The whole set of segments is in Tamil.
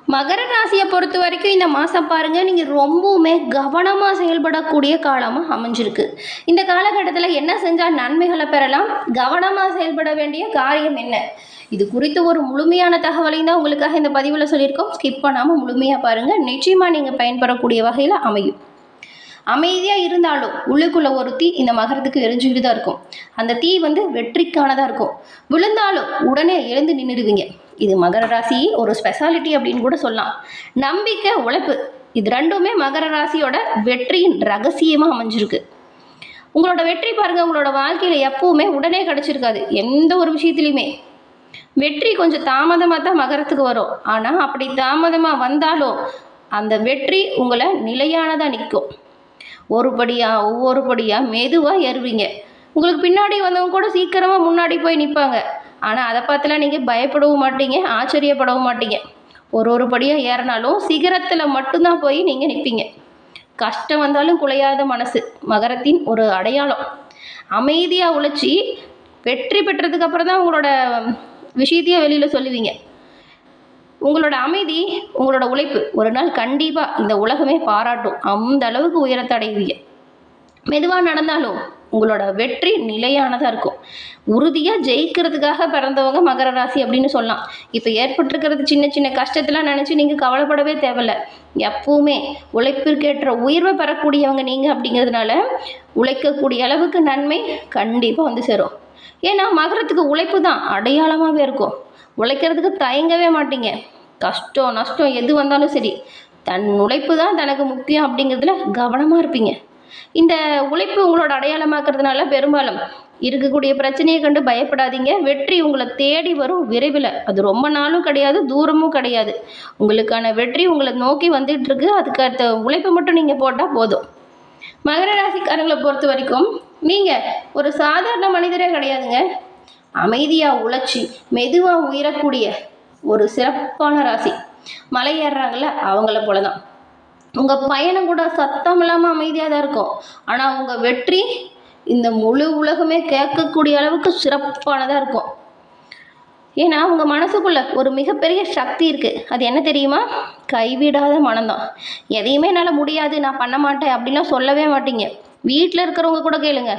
மகர ராசியை பொறுத்த வரைக்கும் இந்த மாதம் பாருங்கள், நீங்கள் ரொம்பவுமே கவனமாக செயல்படக்கூடிய காலமாக அமைஞ்சிருக்கு. இந்த காலகட்டத்தில் என்ன செஞ்சால் நன்மைகளை பெறலாம், கவனமாக செயல்பட வேண்டிய காரியம் என்ன, இது குறித்து ஒரு முழுமையான தகவலையும் தான் உங்களுக்காக இந்த பதிவில் சொல்லியிருக்கோம். ஸ்கிப் பண்ணாமல் முழுமையாக பாருங்கள், நிச்சயமாக நீங்கள் பயன்பெறக்கூடிய வகையில் அமையும். அமைதியாக இருந்தாலும் உள்ளுக்குள்ளே ஒரு தீ இந்த மகரத்துக்கு எரிஞ்சுக்கிட்டு தான் இருக்கும். அந்த தீ வெற்றிக்கானதாக இருக்கும். விழுந்தாலும் உடனே எழுந்து நின்றுடுவீங்க. இது மகர ராசி ஒரு ஸ்பெஷாலிட்டி அப்படின்னு கூட சொல்லலாம். நம்பிக்கை, உழைப்பு, இது ரெண்டுமே மகர ராசியோட வெற்றியின் ரகசியமாக அமைஞ்சிருக்கு. உங்களோட வெற்றி பாருங்கள், உங்களோட வாழ்க்கையில் எப்பவுமே உடனே கிடச்சிருக்காது. எந்த ஒரு விஷயத்துலையுமே வெற்றி கொஞ்சம் தாமதமாக தான் மகரத்துக்கு வரும். ஆனால் அப்படி தாமதமாக வந்தாலும் அந்த வெற்றி உங்களை நிலையானதாக நிற்கும். ஒவ்வொரு படியாக மெதுவாக ஏறுவீங்க. உங்களுக்கு பின்னாடி வந்தவங்க கூட சீக்கிரமாக முன்னாடி போய் நிற்பாங்க. ஆனால் அதை பார்த்துலாம் நீங்கள் பயப்படவும் மாட்டீங்க, ஆச்சரியப்படவும் மாட்டீங்க. ஒரு படியாக ஏறினாலும் சிகரத்தில் மட்டும்தான் போய் நீங்கள் நிற்பீங்க. கஷ்டம் வந்தாலும் குலையாத மனசு மகரத்தின் ஒரு அடையாளம். அமைதியாக உழைச்சி வெற்றி பெற்றதுக்கு அப்புறம் தான் உங்களோட விஷயத்தையே வெளியில் சொல்லுவீங்க. உங்களோட அமைதி, உங்களோட உழைப்பு ஒரு நாள் கண்டிப்பாக இந்த உலகமே பாராட்டும். அந்த அளவுக்கு உயரத்தை அடைவீங்க. மெதுவாக நடந்தாலும் உங்களோட வெற்றி நிலையானதாக இருக்கும். உறுதியாக ஜெயிக்கிறதுக்காக பிறந்தவங்க மகர ராசி அப்படின்னு சொல்லலாம். இப்போ ஏற்பட்டிருக்கிறது சின்ன சின்ன கஷ்டத்தெல்லாம் நினச்சி நீங்கள் கவலைப்படவே தேவையில்லை. எப்பவுமே உழைப்பிற்கேற்ற உயர்வை பெறக்கூடியவங்க நீங்கள் அப்படிங்கிறதுனால உழைக்கக்கூடிய அளவுக்கு நன்மை கண்டிப்பாக சேரும். ஏன்னா மகரத்துக்கு உழைப்பு தான் அடையாளமாகவே இருக்கும். உழைக்கிறதுக்கு தயங்கவே மாட்டீங்க. கஷ்டம் நஷ்டம் எது வந்தாலும் சரி, தன் உழைப்பு தான் தனக்கு முக்கியம் அப்படிங்கிறதுல கவனமாக இருப்பீங்க. இந்த உழைப்பு உங்களோட அடையாளமாக்குறதுனால பெரும்பாலும் இருக்கக்கூடிய பிரச்சனையை கண்டு பயப்படாதீங்க. வெற்றி உங்களை தேடி வரும் விரைவில். அது ரொம்ப நாளும் கிடையாது, தூரமும் கிடையாது. உங்களுக்கான வெற்றி உங்களை நோக்கி வந்துட்டுருக்கு. அதுக்கடுத்த உழைப்பை மட்டும் நீங்கள் போட்டால் போதும். மகர ராசிக்காரங்களை பொறுத்த வரைக்கும் நீங்கள் ஒரு சாதாரண மனிதரே கிடையாதுங்க. அமைதியாக உழைச்சி மெதுவாக உயரக்கூடிய ஒரு சிறப்பான ராசி. மலை ஏறுறாங்கள்ல, அவங்கள போல தான். உங்கள் பயணம் கூட சத்தம் இல்லாமல் அமைதியாக தான் இருக்கும். ஆனால் உங்கள் வெற்றி இந்த முழு உலகமே கேட்கக்கூடிய அளவுக்கு சிறப்பானதாக இருக்கும். ஏன்னா உங்கள் மனசுக்குள்ளே ஒரு மிகப்பெரிய சக்தி இருக்குது. அது என்ன தெரியுமா? கைவிடாத மனம்தான். எதையுமே என்னால் முடியாது, நான் பண்ண மாட்டேன் அப்படிலாம் சொல்லவே மாட்டீங்க. வீட்டில் இருக்கிறவங்க கூட கேளுங்க,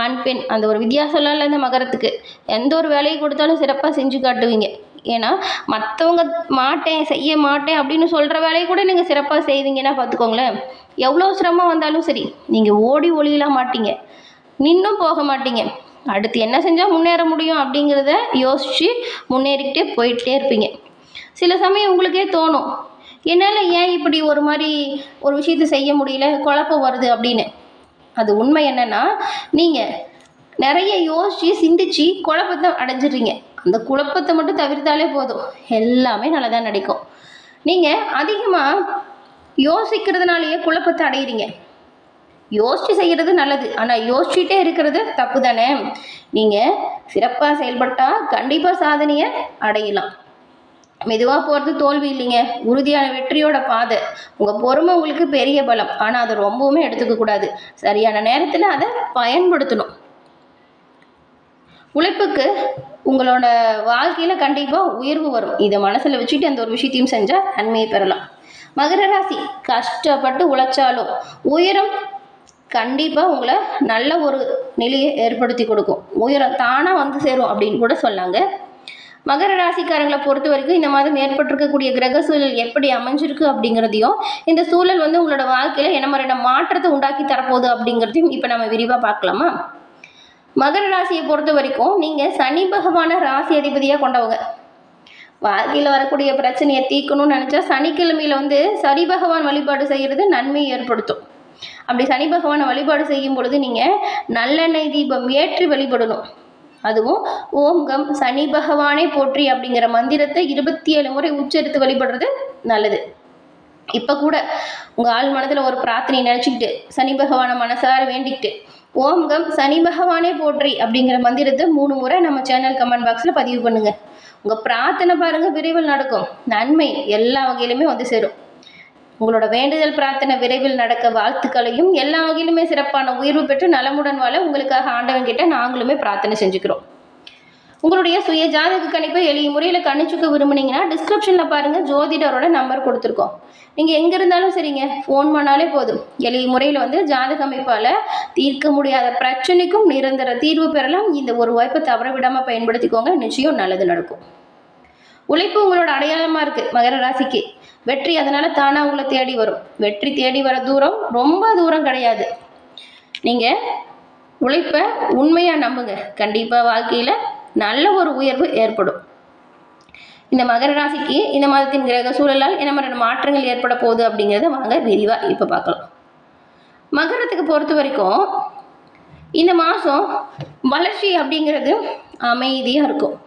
ஆண் பெண் அந்த ஒரு வித்தியாசம்லாம் இல்லை. இந்த மகரத்துக்கு எந்த ஒரு வேலையை கொடுத்தாலும் சிறப்பாக செஞ்சு காட்டுவீங்க. ஏன்னா மற்றவங்க மாட்டேன் செய்ய மாட்டேன் அப்படின்னு சொல்கிற வேலையை கூட நீங்கள் சிறப்பாக செய்வீங்கன்னா பார்த்துக்கோங்களேன். எவ்வளோ சிரமம் வந்தாலும் சரி, நீங்கள் ஓடி ஒளியலாம் மாட்டீங்க, நின்றும் போக மாட்டீங்க. அடுத்து என்ன செஞ்சால் முன்னேற முடியும் அப்படிங்கிறத யோசித்து முன்னேறிக்கிட்டே போயிட்டே இருப்பீங்க. சில சமயம் உங்களுக்கே தோணும், என்னால் ஏன் இப்படி ஒரு மாதிரி ஒரு விஷயத்தை செய்ய முடியல, குழப்பம் வருது அப்படின்னு. அது உண்மை என்னென்னா, நீங்கள் நிறைய யோசித்து சிந்திச்சு குழப்பத்தை அடைஞ்சிடுறீங்க. அந்த குழப்பத்தை மட்டும் தவிர்த்தாலே போதும், எல்லாமே நல்லதாக நடக்கும். நீங்கள் அதிகமாக யோசிக்கிறதுனாலேயே குழப்பத்தை அடையிறீங்க. யோசித்து செய்கிறது நல்லது, ஆனால் யோசிச்சுட்டே இருக்கிறது தப்பு தானே. நீங்கள் சிறப்பாக செயல்பட்டால் கண்டிப்பாக சாதனையை அடையலாம். மெதுவாக போகிறது தோல்வி இல்லைங்க, உறுதியான வெற்றியோட பாதை. உங்கள் பொறுமை உங்களுக்கு பெரிய பலம். ஆனால் அதை ரொம்பவுமே எடுத்துக்கக்கூடாது. சரியான நேரத்தில் அதை பயன்படுத்தணும். உழைப்புக்கு உங்களோட வாழ்க்கையில் கண்டிப்பாக உயர்வு வரும். இதை மனசில் வச்சுட்டு அந்த ஒரு விஷயத்தையும் செஞ்சால் நன்மையை பெறலாம். மகர ராசி கஷ்டப்பட்டு உழைச்சாலும் உயரம் கண்டிப்பாக உங்களை நல்ல ஒரு நிலையை ஏற்படுத்தி கொடுக்கும். உயரம் தானாக சேரும் அப்படின்னு கூட சொன்னாங்க. மகர ராசிக்காரங்களை பொறுத்த வரைக்கும் இந்த மாதம் ஏற்பட்டிருக்கக்கூடிய கிரக சூழல் எப்படி அமைஞ்சிருக்கு அப்படிங்கிறதையும், இந்த சூழல் உங்களோட வாழ்க்கையில் என்ன மாதிரியான மாற்றத்தை உண்டாக்கி தரப்போகுது அப்படிங்கிறதையும் இப்போ நம்ம விரிவாக பார்க்கலாமா? மகர ராசியை பொறுத்த வரைக்கும் நீங்கள் சனி பகவான ராசி அதிபதியாக கொண்டவங்க. வாழ்க்கையில் வரக்கூடிய பிரச்சனையை தீர்க்கணும்னு நினச்சா சனிக்கிழமையில் சனி பகவான் வழிபாடு செய்கிறது நன்மை ஏற்படுத்தும். அப்படி சனி பகவானை வழிபாடு செய்யும் பொழுது நீங்கள் நல்லெண்ணெய் தீபம் ஏற்றி வழிபடணும். அதுவும் ஓம் கம் சனி பகவானே போற்றி அப்படிங்கிற மந்திரத்தை 27 முறை உச்சரித்து வழிபடுறது நல்லது. இப்போ கூட உங்கள் ஆள் மனதில் ஒரு பிரார்த்தனை நினச்சிக்கிட்டு சனி பகவானை மனசார வேண்டிக்கிட்டு ஓம் கம் சனி பகவானே போற்றி அப்படிங்கிற மந்திரத்தை 3 முறை நம்ம சேனல் கமெண்ட் பாக்ஸில் பதிவு பண்ணுங்கள். உங்கள் பிரார்த்தனை பாருங்கள், விரைவில் நடக்கும். நன்மை எல்லா வகையிலுமே சேரும். உங்களோட வேண்டுதல் பிரார்த்தனை விரைவில் நடக்க வாழ்த்துக்களையும், எல்லா வகையிலுமே சிறப்பான உயர்வு பெற்று நலமுடன் வாழ உங்களுக்காக ஆண்டவன் கிட்ட நாங்களுமே பிரார்த்தனை செஞ்சுக்கிறோம். உங்களுடைய சுய ஜாதக கணிப்பை எளிய முறையில் கணிச்சுக்க விரும்புனீங்கன்னா டிஸ்கிரிப்ஷனில் பாருங்கள், ஜோதிடரோட நம்பர் கொடுத்துருக்கோம். நீங்கள் எங்கே இருந்தாலும் சரிங்க, ஃபோன் பண்ணாலே போதும். எளிய முறையில் வந்து ஜாதக அமைப்பால் தீர்க்க முடியாத பிரச்சனைக்கும் நிரந்தர தீர்வு பெறலாம். இந்த ஒரு வாய்ப்பை தவற விடாமல் பயன்படுத்திக்கோங்க. நிச்சயம் நல்லது நடக்கும். உழைப்பு உங்களோட அடையாளமாக இருக்குது. மகர ராசிக்கு வெற்றி அதனால் தானாக உங்களை தேடி வரும். வெற்றி தேடி வர தூரம் ரொம்ப தூரம் கிடையாது. நீங்கள் உழைப்பை உண்மையாக நம்புங்க, கண்டிப்பாக வாழ்க்கையில் நல்ல ஒரு உயர்வு ஏற்படும். இந்த மகர ராசிக்கு இந்த மாதத்தின் கிரக சூழலால் என்ன மாதிரியான மாற்றங்கள் ஏற்பட போகுது அப்படிங்கிறத வாங்க விரிவாக இப்போ பார்க்கலாம். மகரத்துக்கு பொறுத்த வரைக்கும் இந்த மாதம் வளர்ச்சி அப்படிங்கிறது அமைதியாக இருக்கும்.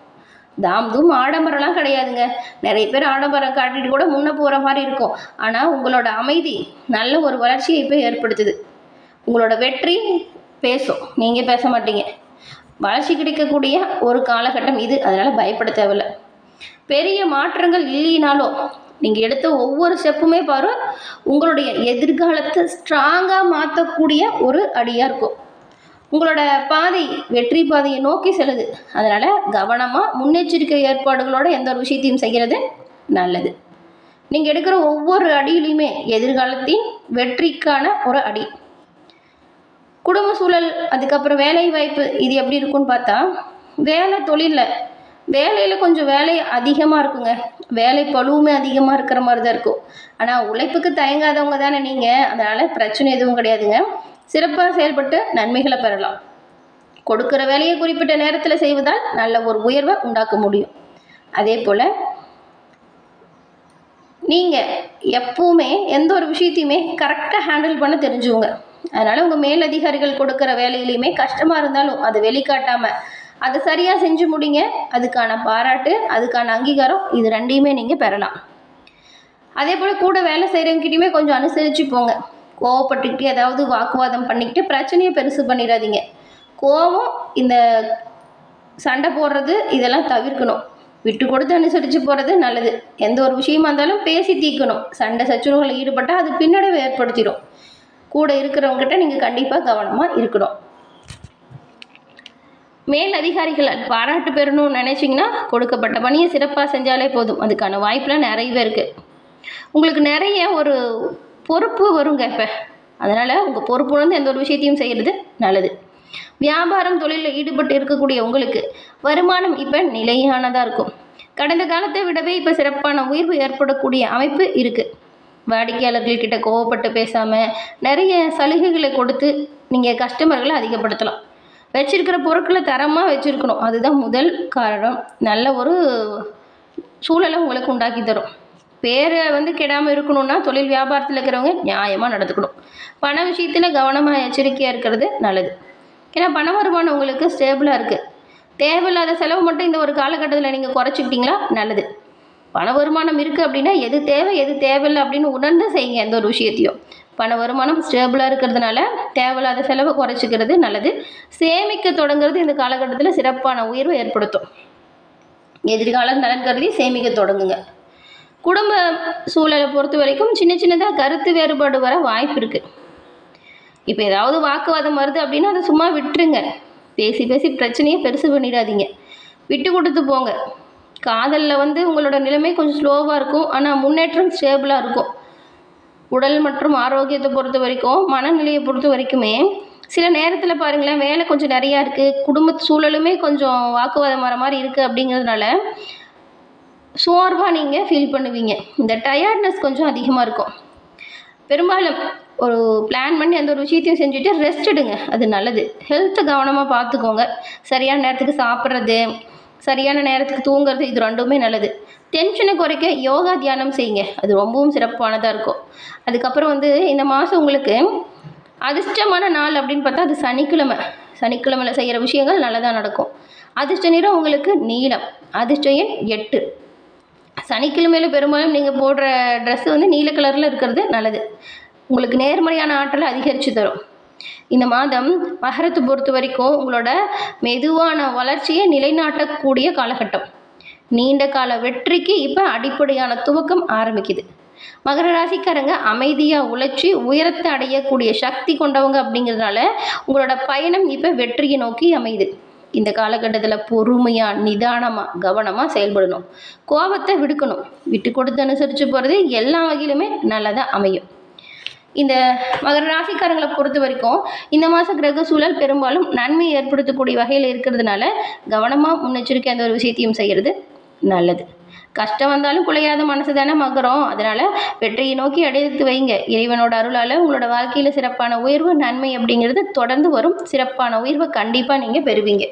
தாம் ஆடம்பரம்லாம் கிடையாதுங்க. நிறைய பேர் ஆடம்பரம் காட்டிட்டு கூட முன்ன போகிற மாதிரி இருக்கும். ஆனால் உங்களோட அமைதி நல்ல ஒரு வளர்ச்சியை இப்போ ஏற்படுத்துது. உங்களோட வெற்றி பேசும், நீங்கள் பேச மாட்டீங்க. வளர்ச்சி கிடைக்கக்கூடிய ஒரு காலகட்டம் இது. அதனால் பயப்பட தேவையில்லை. பெரிய மாற்றங்கள் இல்லைனாலும் நீங்கள் எடுத்த ஒவ்வொரு ஸ்டெப்புமே பாரு உங்களுடைய எதிர்காலத்தை ஸ்ட்ராங்காக மாற்றக்கூடிய ஒரு அடியாக இருக்கும். உங்களோட பாதை வெற்றி பாதையை நோக்கி செல்லுது. அதனால் கவனமாக முன்னெச்சரிக்கை ஏற்பாடுகளோட எந்த ஒரு விஷயத்தையும் செய்கிறது நல்லது. நீங்கள் எடுக்கிற ஒவ்வொரு அடியிலையுமே எதிர்காலத்தின் வெற்றிக்கான ஒரு அடி. குடும்ப சூழல், அதுக்கப்புறம் வேலை வாய்ப்பு, இது எப்படி இருக்குன்னு பார்த்தா வேலை வேலையில் கொஞ்சம் வேலை அதிகமாக இருக்குங்க. வேலை பழுவுமே அதிகமாக இருக்கிற மாதிரி தான் இருக்கும். ஆனால் உழைப்புக்கு தயங்காதவங்க தானே நீங்கள், அதனால் பிரச்சனை எதுவும் கிடையாதுங்க. சிறப்பாக செயல்பட்டு நன்மைகளை பெறலாம். கொடுக்குற வேலையை குறிப்பிட்ட நேரத்தில் செய்வதால் நல்ல ஒரு உயர்வை உண்டாக்க முடியும். அதே போல் நீங்கள் எப்பவுமே எந்த ஒரு விஷயத்தையுமே கரெக்டாக ஹேண்டில் பண்ண தெரிஞ்சுவங்க. அதனால் உங்கள் மேலதிகாரிகள் கொடுக்குற வேலையிலையுமே கஷ்டமாக இருந்தாலும் அதை வெளிக்காட்டாமல் அதை சரியாக செஞ்சு முடிங்க. அதுக்கான பாராட்டு, அதுக்கான அங்கீகாரம், இது ரெண்டையுமே நீங்கள் பெறலாம். அதே போல் கூட வேலை செய்கிறவங்கிட்டையுமே கொஞ்சம் அனுசரித்து போங்க. கோவப்பட்டுக்கிட்டு ஏதாவது வாக்குவாதம் பண்ணிக்கிட்டு பிரச்சனையை பெருசு பண்ணிடாதீங்க. கோவம், இந்த சண்டை போடுறது இதெல்லாம் தவிர்க்கணும். விட்டு கொடுத்து அனுசரித்து போகிறது நல்லது. எந்த ஒரு விஷயமா இருந்தாலும் பேசி தீர்க்கணும். சண்டை சச்சுரவுகளில் ஈடுபட்டால் அது பின்னடைவை ஏற்படுத்திடும். கூட இருக்கிறவங்ககிட்ட நீங்கள் கண்டிப்பாக கவனமாக இருக்கணும். மேல் அதிகாரிகள் பாராட்டு பெறணும்னு நினச்சிங்கன்னா கொடுக்கப்பட்ட பணியை சிறப்பாக செஞ்சாலே போதும். அதுக்கான வாய்ப்பெலாம் நிறையவே இருக்குது. உங்களுக்கு நிறைய ஒரு பொறுப்பு வருங்க இப்போ. அதனால் உங்கள் பொறுப்பு வந்து எந்த ஒரு விஷயத்தையும் செய்கிறது நல்லது. வியாபாரம் தொழிலில் ஈடுபட்டு இருக்கக்கூடிய உங்களுக்கு வருமானம் இப்போ நிலையானதாக இருக்கும். கடந்த காலத்தை விடவே இப்போ சிறப்பான உயர்வு ஏற்படக்கூடிய அமைப்பு இருக்குது. வாடிக்கையாளர்கள்கிட்ட கோவப்பட்டு பேசாமல் நிறைய சலுகைகளை கொடுத்து நீங்கள் கஸ்டமர்களை அதிகப்படுத்தலாம். வச்சிருக்கிற பொருட்களை தரமாக வச்சுருக்கணும். அதுதான் முதல் காரணம். நல்ல ஒரு சூழலை உங்களுக்கு உண்டாக்கி தரும். பேரை வந்து கெடாமல் இருக்கணும்னா தொழில் வியாபாரத்தில் இருக்கிறவங்க நியாயமாக நடந்துக்கணும். பண விஷயத்தில் கவனமாக எச்சரிக்கையாக இருக்கிறது நல்லது. ஏன்னா பண வருமானம் உங்களுக்கு ஸ்டேபிளாக இருக்குது. தேவையில்லாத செலவு மட்டும் இந்த ஒரு காலகட்டத்தில் நீங்கள் குறைச்சிக்கிட்டிங்களா நல்லது. பண வருமானம் இருக்குது அப்படின்னா எது தேவை எது தேவையில்லை அப்படின்னு உணர்ந்து செய்யுங்க எந்த ஒரு விஷயத்தையும். பண வருமானம் ஸ்டேபிளாக இருக்கிறதுனால தேவையில்லாத செலவை குறைச்சிக்கிறது நல்லது. சேமிக்க தொடங்குறது இந்த காலகட்டத்தில் சிறப்பான உயர்வை ஏற்படுத்தும். எதிர்கால நலன் கருதி சேமிக்க தொடங்குங்க. குடும்ப சூழலை பொறுத்த வரைக்கும் சின்னதாக கருத்து வேறுபாடு வர வாய்ப்பு இருக்குது. இப்போ ஏதாவது வாக்குவாதம் வருது அப்படின்னா அதை சும்மா விட்டுருங்க. பேசி பிரச்சனையை பெருசு பண்ணிடாதீங்க. விட்டு கொடுத்து போங்க. காதலில் வந்து உங்களோட நிலைமை கொஞ்சம் ஸ்லோவாக இருக்கும். ஆனால் முன்னேற்றம் ஸ்டேபிளாக இருக்கும். உடல் மற்றும் ஆரோக்கியத்தை பொறுத்த வரைக்கும், மனநிலையை பொறுத்த வரைக்குமே சில நேரத்தில் பாருங்களேன், வேலை கொஞ்சம் நிறையா இருக்குது, குடும்ப சூழலுமே கொஞ்சம் வாக்குவாதம் வர மாதிரி இருக்குது. அப்படிங்கிறதுனால சோர்வாக நீங்கள் ஃபீல் பண்ணுவீங்க. இந்த டயர்ட்னஸ் கொஞ்சம் அதிகமாக இருக்கும். பெரும்பாலும் ஒரு பிளான் பண்ணி அந்த ஒரு விஷயத்தையும் செஞ்சுட்டு ரெஸ்ட் எடுங்க, அது நல்லது. ஹெல்த்தை கவனமாக பார்த்துக்கோங்க. சரியான நேரத்துக்கு சாப்பிட்றது, சரியான நேரத்துக்கு தூங்குறது, இது ரெண்டுமே நல்லது. டென்ஷனை குறைக்க யோகா தியானம் செய்யுங்க, அது ரொம்பவும் சிறப்பானதாக இருக்கும். அதுக்கப்புறம் வந்து இந்த மாதம் உங்களுக்கு அதிர்ஷ்டமான நாள் அப்படின்னு பார்த்தா அது சனிக்கிழமையில் செய்கிற விஷயங்கள் நல்லதாக நடக்கும். அதிர்ஷ்ட நிறம் உங்களுக்கு நீலம். அதிர்ஷ்ட எண் 8. சனிக்கிழமையில் பெரும்பாலும் நீங்கள் போடுற ட்ரெஸ்ஸு வந்து நீல கலரில் இருக்கிறது நல்லது. உங்களுக்கு நேர்மறையான ஆற்றலை அதிகரித்து தரும். இந்த மாதம் மகரத்தை பொறுத்த வரைக்கும் உங்களோட மெதுவான வளர்ச்சியை நிலைநாட்டக்கூடிய காலகட்டம். நீண்ட கால வெற்றிக்கு இப்போ அடிப்படையான துவக்கம் ஆரம்பிக்குது. மகர ராசிக்காரங்க அமைதியாக உழைச்சி உயரத்தை அடையக்கூடிய சக்தி கொண்டவங்க. அப்படிங்கிறதுனால உங்களோட பயணம் இப்போ வெற்றியை நோக்கி அமையுது. இந்த காலகட்டத்தில் பொறுமையாக நிதானமாக கவனமாக செயல்படணும். கோபத்தை விடுக்கணும். விட்டு கொடுத்து அனுசரித்து போகிறது எல்லா வகையிலுமே நல்லதாக அமையும். இந்த மகர ராசிக்காரங்களை பொறுத்த வரைக்கும் இந்த மாத கிரக சூழல் பெரும்பாலும் நன்மை ஏற்படுத்தக்கூடிய வகையில் இருக்கிறதுனால கவனமாக முன்னெச்சரிக்கை அந்த ஒரு விஷயத்தையும் செய்கிறது நல்லது. கஷ்டம் வந்தாலும் குலையாத மனசு தானே மகரம். அதனால் வெற்றியை நோக்கி எடுத்து வைங்க. இறைவனோட அருளால் உங்களோட வாழ்க்கையில் சிறப்பான உயர்வு நன்மை அப்படிங்கிறது தொடர்ந்து வரும். சிறப்பான உயர்வை கண்டிப்பாக நீங்கள் பெறுவீங்க.